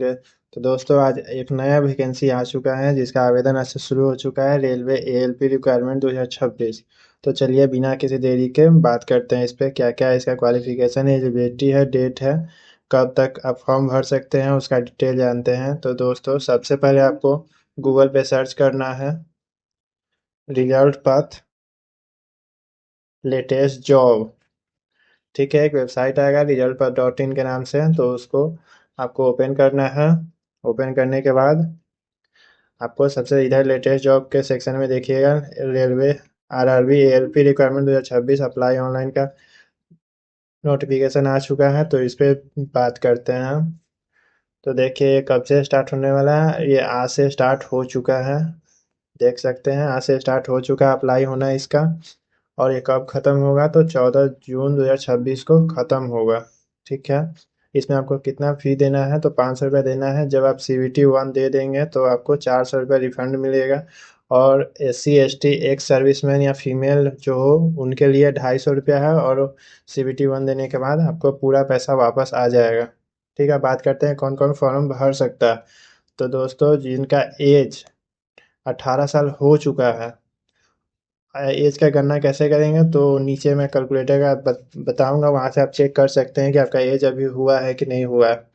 तो दोस्तों आज एक नया वैकेंसी आ चुका है जिसका आवेदन आज से शुरू हो चुका है। Railway ALP requirement 2026। तो चलिए बिना किसी देरी के बात करते हैं इस पे क्या क्या इसका क्वालिफिकेशन है, एलिजिबिलिटी है, डेट है, कब तक आप फॉर्म भर सकते हैं, उसका डिटेल जानते हैं। तो दोस्तों सबसे पहले आपको गूगल पे सर्च करना है रिजल्ट पाथ लेटेस्ट जॉब। ठीक है, एक वेबसाइट आएगा रिजल्ट पाथ .in के नाम से, तो उसको आपको ओपन करना है। ओपन करने के बाद आपको सबसे इधर लेटेस्ट जॉब के सेक्शन में देखिएगा railway RRB ALP requirement 2026 apply online का नोटिफिकेशन आ चुका है। तो इस पे बात करते हैं हम। तो देखिए ये कब से स्टार्ट होने वाला है, ये आज से स्टार्ट हो चुका है। देख सकते हैं आज से स्टार्ट हो चुका है अप्लाई होना इसका। और ये कब ख़त्म होगा, तो 14 जून 2026 को ख़त्म होगा। ठीक है, इसमें आपको कितना फ़ी देना है, तो 500 रुपये देना है। जब आप CVT 1 दे देंगे तो आपको 400 रुपये रिफंड मिलेगा। और SC ST एक्स सर्विसमैन या फीमेल जो हो उनके लिए 250 रुपया है। और CVT 1 देने के बाद आपको पूरा पैसा वापस आ जाएगा। ठीक है, बात करते हैं कौन कौन फॉर्म भर सकता है। तो दोस्तों जिनका एज 18 साल हो चुका है। एज का गणना कैसे करेंगे, तो नीचे मैं कैलकुलेटर का बताऊंगा, वहां से आप चेक कर सकते हैं कि आपका एज अभी हुआ है कि नहीं हुआ है।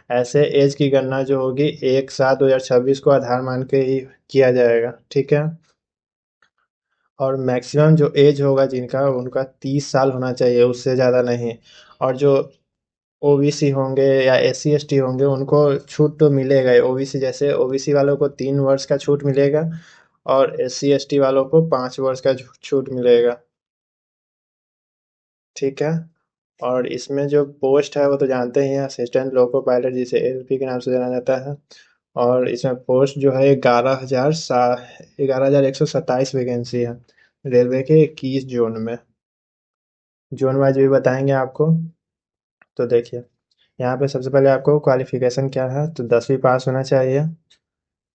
ऐसे एज की गणना जो होगी 1/7/2026 को आधार मान के ही किया जाएगा। ठीक है, और मैक्सिमम जो एज होगा जिनका उनका 30 साल होना चाहिए, उससे ज़्यादा नहीं। और जो OBC होंगे या SC ST होंगे उनको छूट तो मिलेगा ही। OBC जैसे OBC वालों को 3 वर्ष का छूट मिलेगा और SC ST वालों को 5 वर्ष का छूट मिलेगा। ठीक है, और इसमें जो पोस्ट है वो तो जानते ही हैं, असिस्टेंट लोको पायलट जिसे ALP के नाम से जाना जाता है। और इसमें पोस्ट जो है 11,127 वैकेंसी है रेलवे के 21 जोन में। जोन वाइज भी बताएंगे आपको। तो देखिए यहाँ पे सबसे पहले आपको क्वालिफिकेशन क्या है, तो 10वीं पास होना चाहिए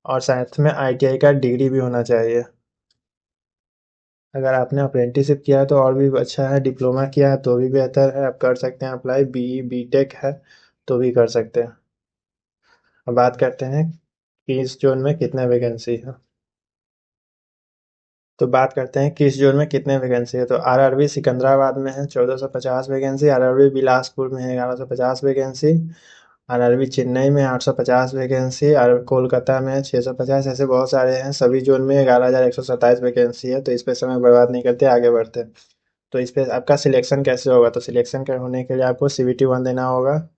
और साथ में ITI का डिग्री भी होना चाहिए। अगर आपने अप्रेंटिसशिप किया है तो और भी अच्छा है, डिप्लोमा किया है तो भी बेहतर है, आप कर सकते हैं अप्लाई। BE BTech है तो भी कर सकते हैं। अब बात करते हैं कि इस जोन में कितने वैकेंसी है। तो बात करते हैं किस जोन में कितने वैकेंसी है। तो RRB सिकंदराबाद में है 1450 वैकेंसी, RRB बिलासपुर में है 1150 वैकेंसी, RRB चेन्नई में 850 वैकेंसी, और कोलकाता में 650। ऐसे बहुत सारे हैं, सभी जोन में 11,127 वैकेंसी है। तो इस पे समय बर्बाद नहीं करते, आगे बढ़ते हैं। तो इस पे आपका सिलेक्शन कैसे होगा, तो सिलेक्शन होने के लिए आपको CVT 1 देना होगा,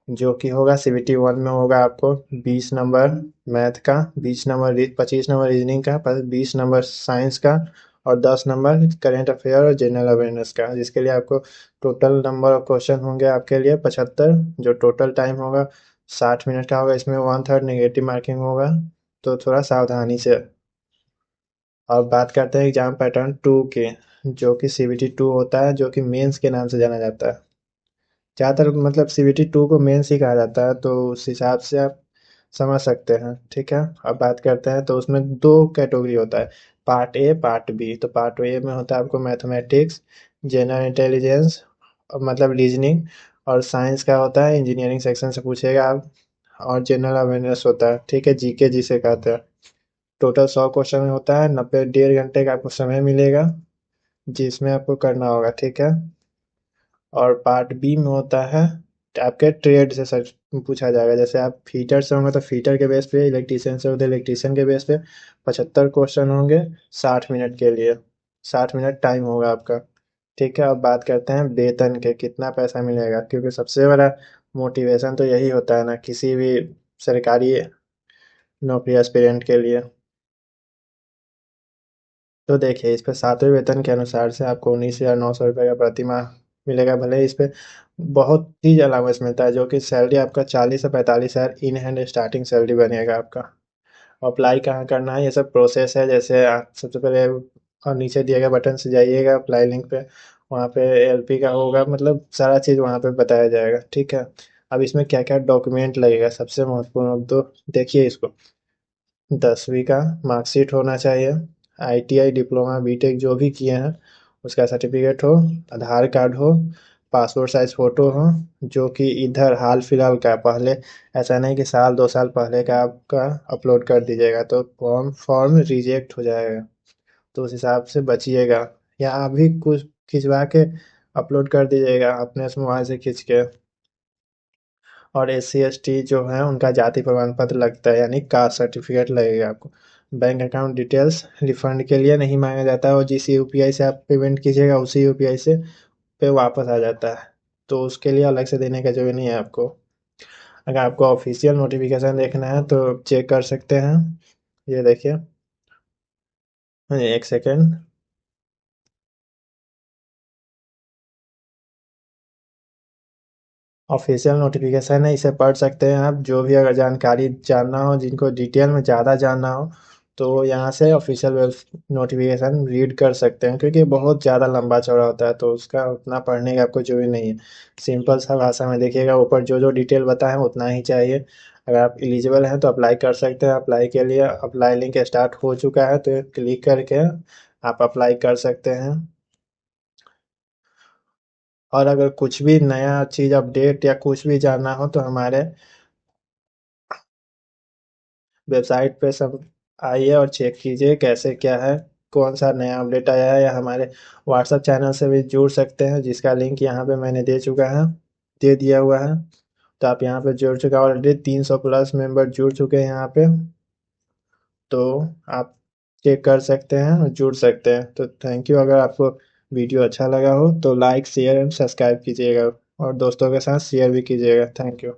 जो कि होगा CVT 1 में होगा आपको 20 नंबर मैथ का, 20 नंबर 25 नंबर रीजनिंग का, 20 नंबर साइंस का, और 10 नंबर करेंट अफेयर और जनरल अवेयरनेस का, जिसके लिए आपको टोटल नंबर ऑफ क्वेश्चन होंगे आपके लिए 75। जो टोटल टाइम होगा 60 मिनट का होगा। इसमें 1/3 नेगेटिव मार्किंग होगा, तो थोड़ा सावधानी से। और बात करते हैं एग्जाम पैटर्न 2 के, जो कि CVT 2 होता है, जो कि मेंस के नाम से जाना जाता है। ज़्यादातर मतलब CVT 2 को मेंस ही कहा जाता है, तो उस हिसाब से आप समझ सकते हैं। ठीक है, अब बात करते हैं। तो उसमें दो कैटेगरी होता है, पार्ट ए पार्ट बी। तो पार्ट ए में होता है आपको मैथमेटिक्स, जनरल इंटेलिजेंस मतलब रीजनिंग, और साइंस का होता है इंजीनियरिंग सेक्शन से पूछेगा आप, और जनरल अवेयरनेस होता है। ठीक है, GK जिसे कहते हैं। टोटल 100 क्वेश्चन होता है, 90 1.5 घंटे का आपको समय मिलेगा जिसमें आपको करना होगा। ठीक है, और पार्ट बी में होता है आपके ट्रेड से सर पूछा जाएगा। जैसे आप फीटर से होंगे तो फीटर के बेस पे, इलेक्ट्रीशियन से होते इलेक्ट्रीशियन के बेस पे 75 क्वेश्चन होंगे 60 मिनट के लिए। 60 मिनट टाइम होगा आपका। ठीक है, अब बात करते हैं वेतन के कितना पैसा मिलेगा, क्योंकि सबसे बड़ा मोटिवेशन तो यही होता है ना किसी भी सरकारी नौकरी एस्पिरेंट के लिए। तो देखिए इस पे 7वें वेतन के अनुसार से आपको 19,900 रुपये का प्रति माह मिलेगा। भले ही इस पे बहुत चीज अलाउंस मिलता है, जो कि सैलरी आपका 40 से 45 हज़ार इन हैंड स्टार्टिंग सैलरी बनेगा आपका। अप्लाई कहाँ करना है, ये सब प्रोसेस है। जैसे आप सबसे पहले और नीचे दिए गए बटन से जाइएगा अप्लाई लिंक पे, वहाँ पे LP का होगा, मतलब सारा चीज़ वहाँ पे बताया जाएगा। ठीक है, अब इसमें क्या क्या डॉक्यूमेंट लगेगा, सबसे महत्वपूर्ण तो देखिए इसको। 10वीं का मार्कशीट होना चाहिए, ITI डिप्लोमा BTech जो भी किए हैं उसका सर्टिफिकेट हो, आधार कार्ड हो, पासपोर्ट साइज फ़ोटो हो जो कि इधर हाल फिलहाल का, पहले ऐसा नहीं कि साल 2 साल पहले का आपका अपलोड कर दीजिएगा तो फॉर्म रिजेक्ट हो जाएगा। तो उस हिसाब से बचिएगा, या अभी कुछ खिंचवा के अपलोड कर दीजिएगा अपने उस मोबाइल से खींच के। और SC ST जो है उनका जाति प्रमाण पत्र लगता है, यानी कास्ट सर्टिफिकेट लगेगा आपको। बैंक अकाउंट डिटेल्स रिफंड के लिए नहीं मांगा जाता है, और जिस यूपीआई से आप पेमेंट कीजिएगा उसी यूपीआई से पे वापस आ जाता है, तो उसके लिए अलग से देने का जरूरी नहीं है आपको। अगर आपको ऑफिशियल नोटिफिकेशन देखना है तो चेक कर सकते हैं, ये देखिए। एक सेकेंड। ऑफिशियल नोटिफिकेशन है, इसे पढ़ सकते हैं आप। जो भी अगर जानकारी जानना हो, जिनको डिटेल में ज़्यादा जानना हो, तो यहाँ से ऑफिशियल नोटिफिकेशन रीड कर सकते हैं, क्योंकि बहुत ज़्यादा लंबा चौड़ा होता है तो उसका उतना पढ़ने का आपको जरूरी नहीं है। सिंपल सा भाषा में देखिएगा, ऊपर जो जो डिटेल बताए हैं उतना ही चाहिए। अगर आप एलिजिबल हैं तो अप्लाई कर सकते हैं। अप्लाई के लिए अप्लाई लिंक स्टार्ट हो चुका है, तो क्लिक करके आप अप्लाई कर सकते हैं। और अगर कुछ भी नया चीज़ अपडेट या कुछ भी जानना हो तो हमारे वेबसाइट पे सब आइए और चेक कीजिए कैसे क्या है, कौन सा नया अपडेट आया है। या हमारे व्हाट्सएप चैनल से भी जुड़ सकते हैं, जिसका लिंक यहाँ पे मैंने दे दिया हुआ है। तो आप यहाँ पे जुड़ चुका, ऑलरेडी 300+ मेंबर जुड़ चुके हैं यहाँ पे। तो आप चेक कर सकते हैं और जुड़ सकते हैं। तो थैंक यू। अगर आपको वीडियो अच्छा लगा हो तो लाइक शेयर एंड सब्सक्राइब कीजिएगा, और दोस्तों के साथ शेयर भी कीजिएगा। Thank you.